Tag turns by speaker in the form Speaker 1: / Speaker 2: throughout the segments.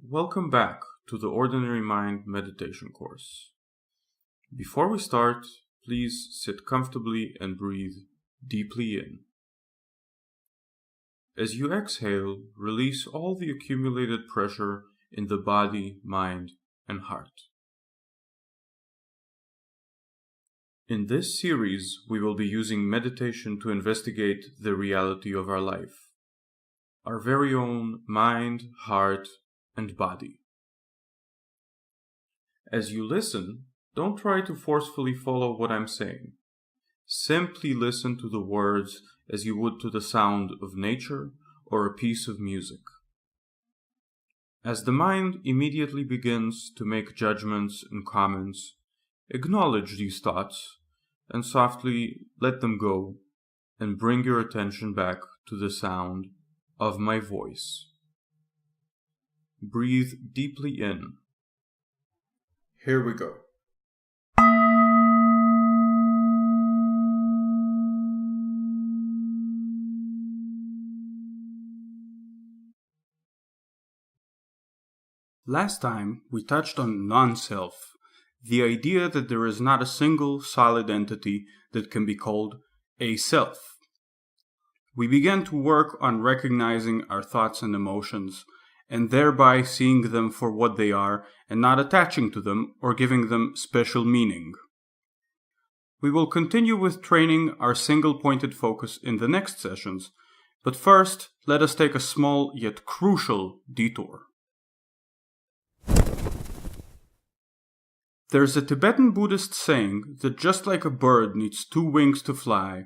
Speaker 1: Welcome back to the Ordinary Mind meditation course. Before we start, please sit comfortably and breathe deeply in. As you exhale, release all the accumulated pressure in the body, mind, and heart. In this series, we will be using meditation to investigate the reality of our life, our very own mind, heart, and body. As you listen, don't try to forcefully follow what I'm saying. Simply listen to the words as you would to the sound of nature or a piece of music. As the mind immediately begins to make judgments and comments, acknowledge these thoughts and softly let them go and bring your attention back to the sound of my voice. Breathe deeply in. Here we go. Last time, we touched on non-self, the idea that there is not a single solid entity that can be called a self. We began to work on recognizing our thoughts and emotions, and thereby seeing them for what they are and not attaching to them or giving them special meaning. We will continue with training our single-pointed focus in the next sessions, but first, let us take a small yet crucial detour. There's a Tibetan Buddhist saying that just like a bird needs two wings to fly,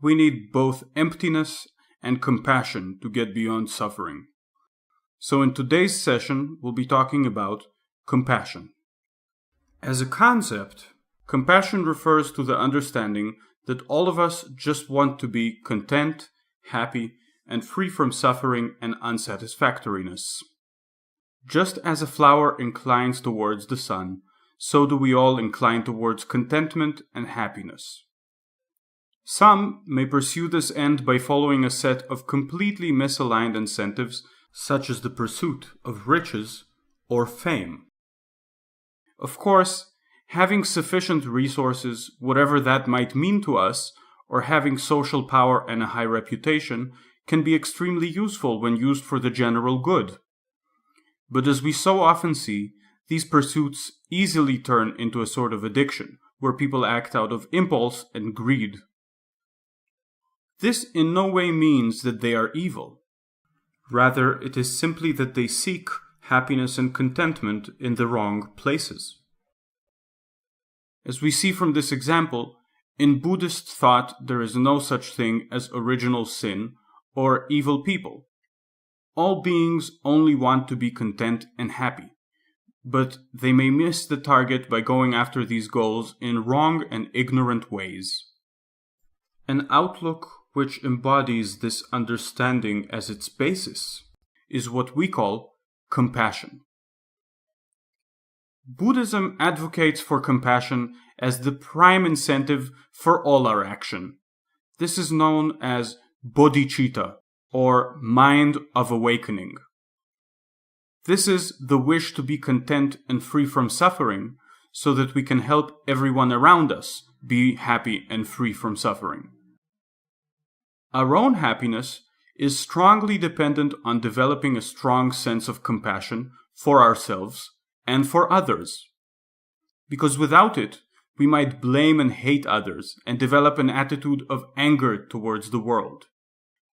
Speaker 1: we need both emptiness and compassion to get beyond suffering. So in today's session, we'll be talking about compassion. As a concept, compassion refers to the understanding that all of us just want to be content, happy, and free from suffering and unsatisfactoriness. Just as a flower inclines towards the sun, so do we all incline towards contentment and happiness. Some may pursue this end by following a set of completely misaligned incentives, such as the pursuit of riches or fame. Of course, having sufficient resources, whatever that might mean to us, or having social power and a high reputation, can be extremely useful when used for the general good. But as we so often see, these pursuits easily turn into a sort of addiction, where people act out of impulse and greed. This in no way means that they are evil. Rather, it is simply that they seek happiness and contentment in the wrong places. As we see from this example, in Buddhist thought there is no such thing as original sin or evil people. All beings only want to be content and happy, but they may miss the target by going after these goals in wrong and ignorant ways. An outlook which embodies this understanding as its basis is what we call compassion. Buddhism advocates for compassion as the prime incentive for all our action. This is known as bodhicitta, or mind of awakening. This is the wish to be content and free from suffering so that we can help everyone around us be happy and free from suffering. Our own happiness is strongly dependent on developing a strong sense of compassion for ourselves and for others. Because without it, we might blame and hate others and develop an attitude of anger towards the world.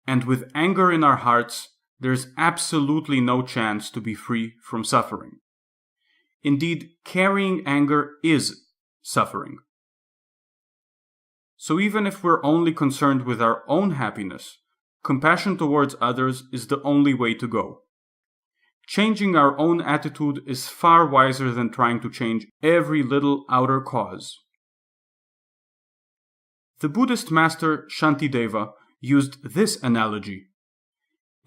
Speaker 1: And with anger in our hearts, there's absolutely no chance to be free from suffering. Indeed, carrying anger is suffering. So even if we're only concerned with our own happiness, compassion towards others is the only way to go. Changing our own attitude is far wiser than trying to change every little outer cause. The Buddhist master Shantideva used this analogy.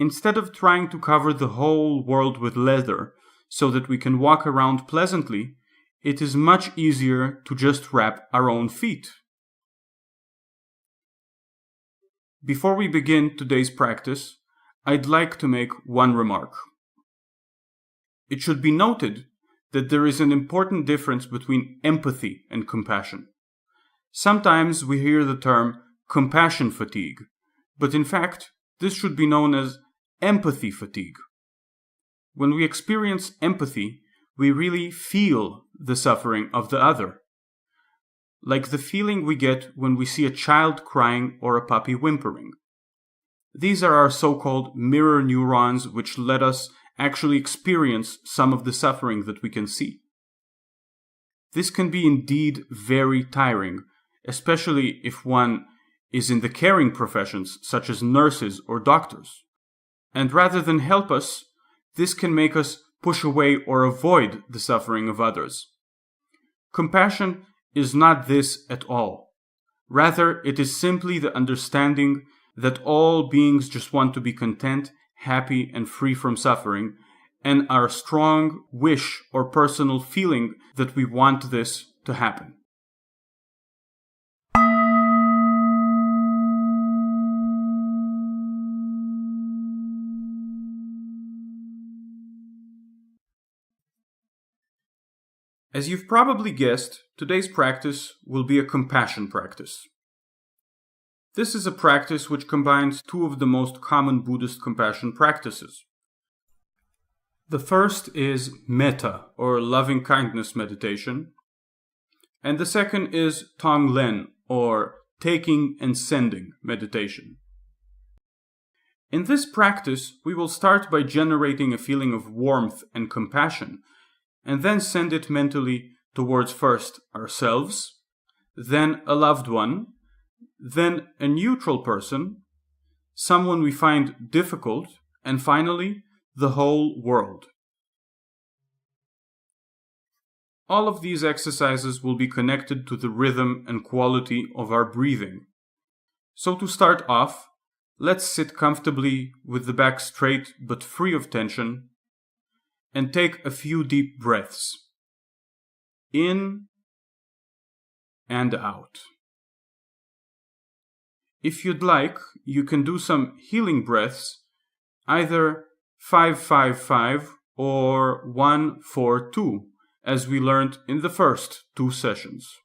Speaker 1: Instead of trying to cover the whole world with leather so that we can walk around pleasantly, it is much easier to just wrap our own feet. Before we begin today's practice, I'd like to make one remark. It should be noted that there is an important difference between empathy and compassion. Sometimes we hear the term compassion fatigue, but in fact, this should be known as empathy fatigue. When we experience empathy, we really feel the suffering of the other, like the feeling we get when we see a child crying or a puppy whimpering. These are our so-called mirror neurons, which let us actually experience some of the suffering that we can see. This can be indeed very tiring, especially if one is in the caring professions such as nurses or doctors. And rather than help us, this can make us push away or avoid the suffering of others. Compassion is not this at all. Rather, it is simply the understanding that all beings just want to be content, happy, and free from suffering, and our strong wish or personal feeling that we want this to happen. As you've probably guessed, today's practice will be a compassion practice. This is a practice which combines two of the most common Buddhist compassion practices. The first is metta, or loving kindness meditation, and the second is tonglen, or taking and sending meditation. In this practice, we will start by generating a feeling of warmth and compassion, and then send it mentally towards first ourselves, then a loved one, then a neutral person, someone we find difficult, and finally, the whole world. All of these exercises will be connected to the rhythm and quality of our breathing. So to start off, let's sit comfortably with the back straight but free of tension, and take a few deep breaths, in and out. If you'd like, you can do some healing breaths, either 5-5-5 or 1-4-2, as we learned in the first two sessions.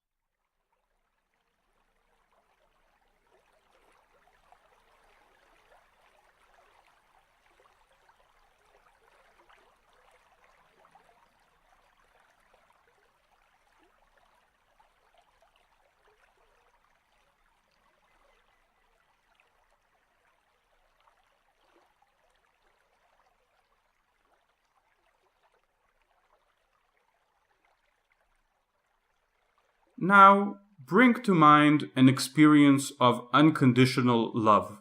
Speaker 1: Now, bring to mind an experience of unconditional love.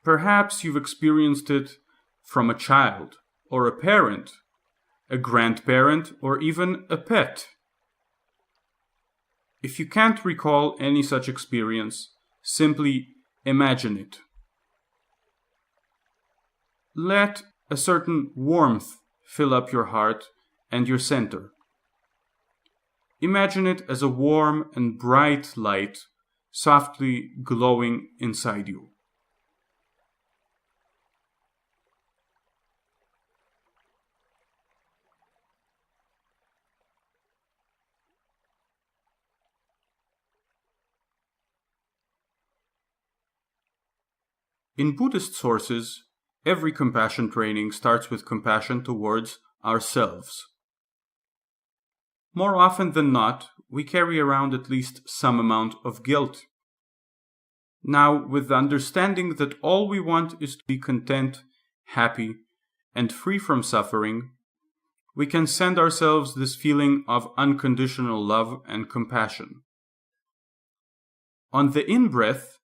Speaker 1: Perhaps you've experienced it from a child, or a parent, a grandparent, or even a pet. If you can't recall any such experience, simply imagine it. Let a certain warmth fill up your heart and your center. Imagine it as a warm and bright light, softly glowing inside you. In Buddhist sources, every compassion training starts with compassion towards ourselves. More often than not, we carry around at least some amount of guilt. Now, with the understanding that all we want is to be content, happy, and free from suffering, we can send ourselves this feeling of unconditional love and compassion. On the in-breath,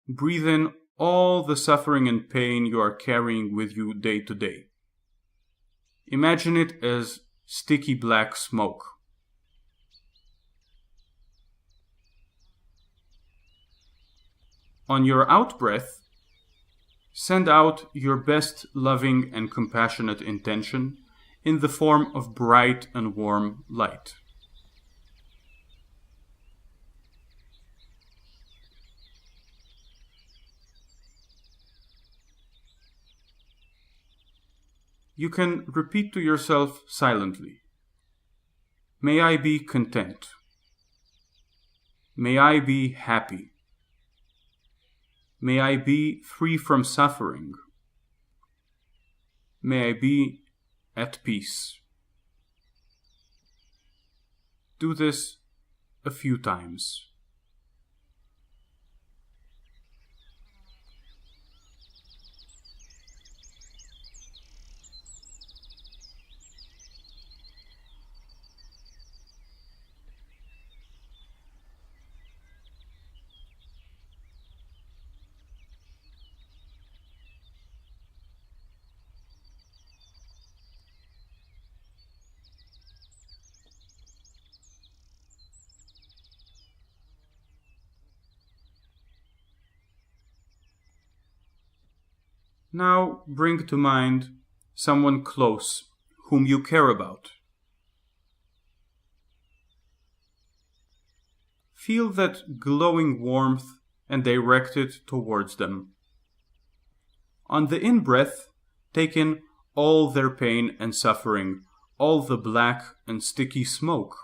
Speaker 1: breathe in all the suffering and pain you are carrying with you day to day. Imagine it as sticky black smoke. On your out-breath, send out your best loving and compassionate intention in the form of bright and warm light. you can repeat to yourself silently. May I be content. May I be happy. May I be free from suffering. May I be at peace. Do this a few times. Now bring to mind someone close whom you care about. Feel that glowing warmth and direct it towards them. On the in-breath, take in all their pain and suffering, all the black and sticky smoke.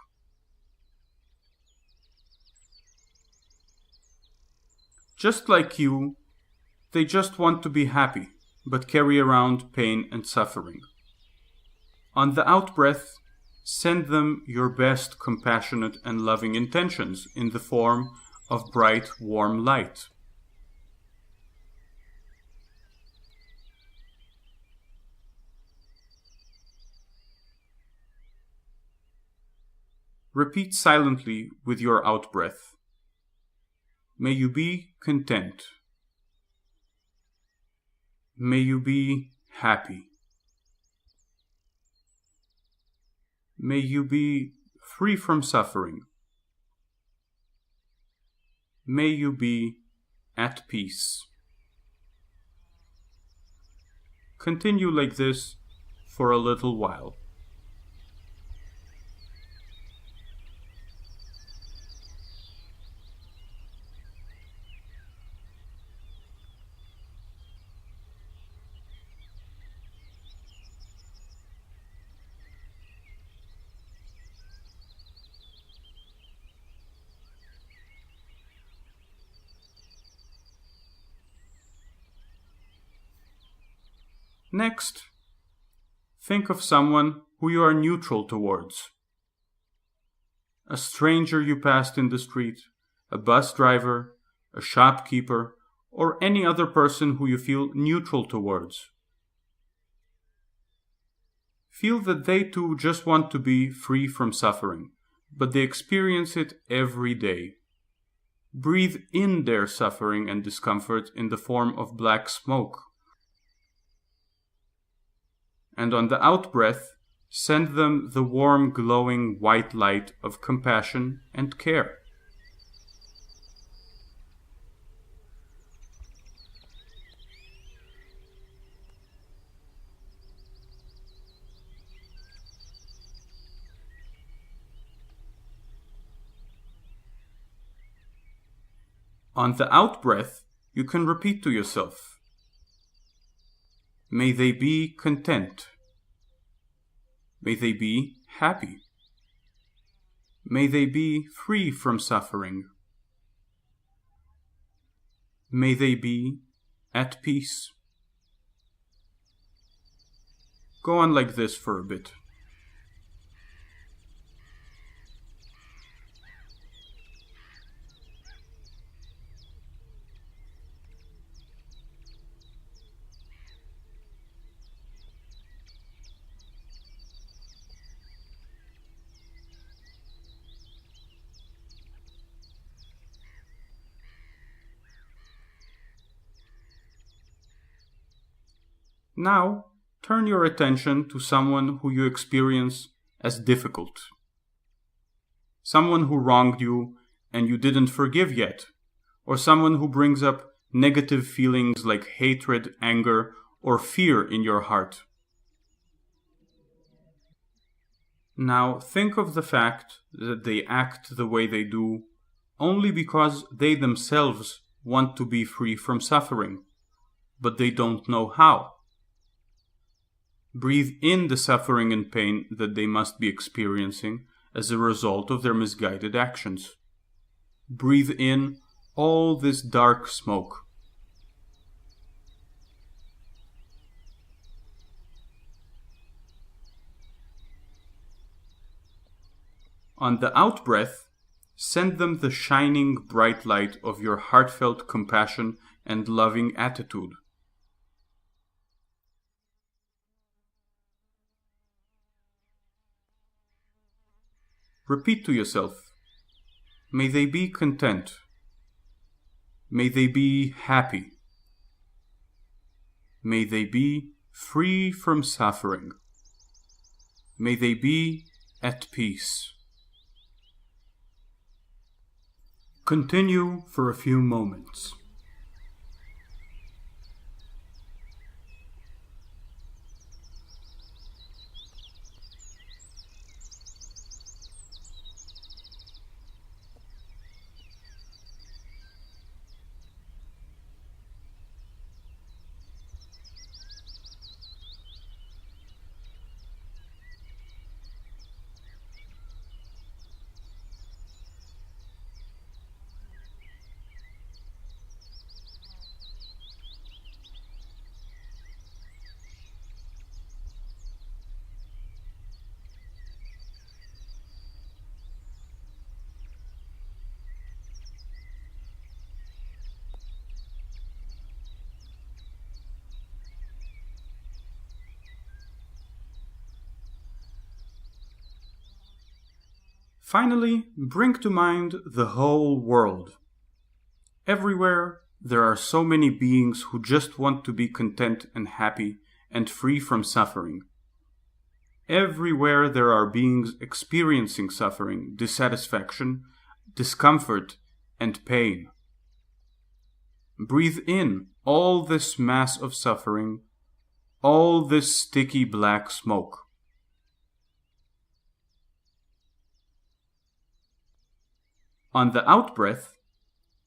Speaker 1: Just like you, they just want to be happy, but carry around pain and suffering. On the out-breath, send them your best compassionate and loving intentions in the form of bright, warm light. Repeat silently with your out-breath. May you be content. May you be happy. May you be free from suffering. May you be at peace. Continue like this for a little while. Next, think of someone who you are neutral towards. A stranger you passed in the street, a bus driver, a shopkeeper, or any other person who you feel neutral towards. Feel that they too just want to be free from suffering, but they experience it every day. Breathe in their suffering and discomfort in the form of black smoke. And on the out-breath, send them the warm, glowing white light of compassion and care. On the out-breath, you can repeat to yourself, may they be content. May they be happy. May they be free from suffering. May they be at peace. Go on like this for a bit. Now, turn your attention to someone who you experience as difficult. Someone who wronged you and you didn't forgive yet, or someone who brings up negative feelings like hatred, anger, or fear in your heart. Now, think of the fact that they act the way they do only because they themselves want to be free from suffering, but they don't know how. Breathe in the suffering and pain that they must be experiencing as a result of their misguided actions. Breathe in all this dark smoke. On the out-breath, send them the shining bright light of your heartfelt compassion and loving attitude. Repeat to yourself, may they be content. May they be happy. May they be free from suffering. May they be at peace. Continue for a few moments. Finally, bring to mind the whole world. Everywhere, there are so many beings who just want to be content and happy and free from suffering. Everywhere there are beings experiencing suffering, dissatisfaction, discomfort, and pain. Breathe in all this mass of suffering, all this sticky black smoke. On the out-breath,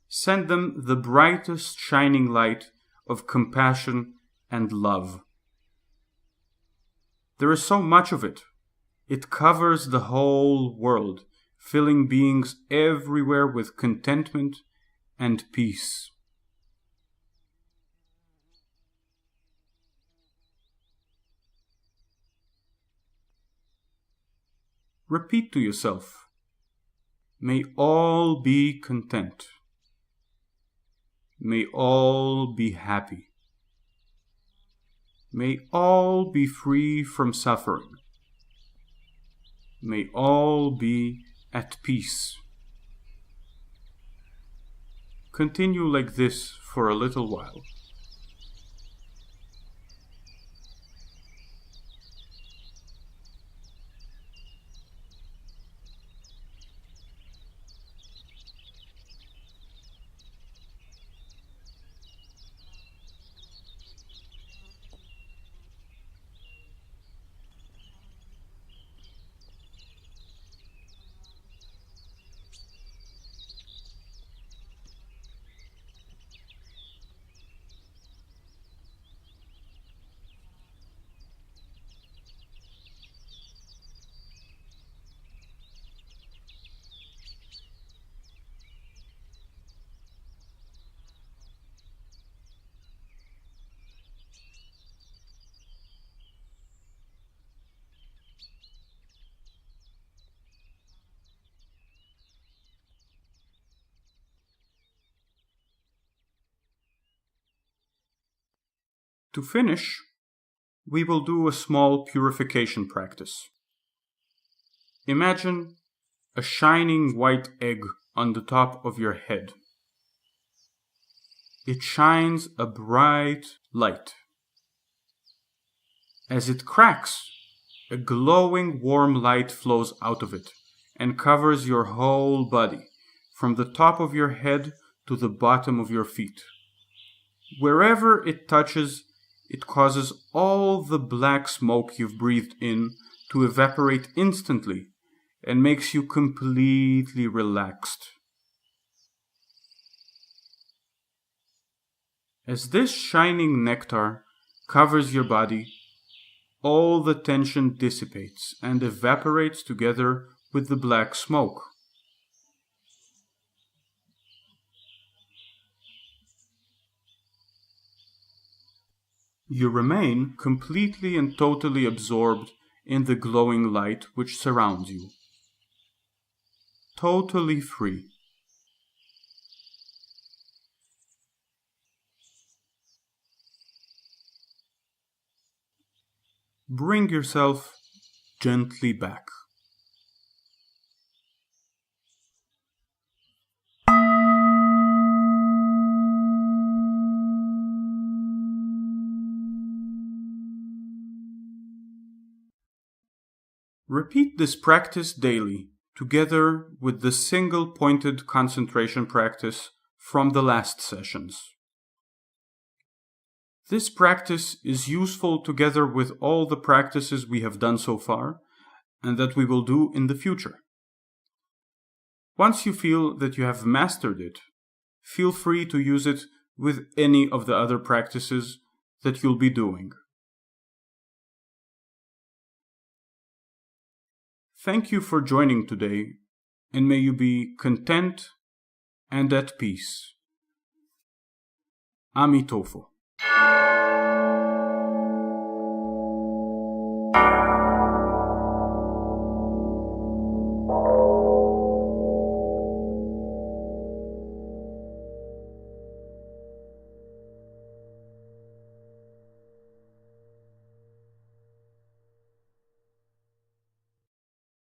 Speaker 1: send them the brightest shining light of compassion and love. There is so much of it. It covers the whole world, filling beings everywhere with contentment and peace. Repeat to yourself, may all be content. May all be happy. May all be free from suffering. May all be at peace. Continue like this for a little while. To finish, we will do a small purification practice. Imagine a shining white egg on the top of your head. It shines a bright light. As it cracks, a glowing warm light flows out of it and covers your whole body, from the top of your head to the bottom of your feet. Wherever it touches, it causes all the black smoke you've breathed in to evaporate instantly and makes you completely relaxed. As this shining nectar covers your body, all the tension dissipates and evaporates together with the black smoke. You remain completely and totally absorbed in the glowing light which surrounds you. Totally free. Bring yourself gently back. Repeat this practice daily, together with the single-pointed concentration practice from the last sessions. This practice is useful together with all the practices we have done so far, and that we will do in the future. Once you feel that you have mastered it, feel free to use it with any of the other practices that you'll be doing. Thank you for joining today, and may you be content and at peace. Amitofo.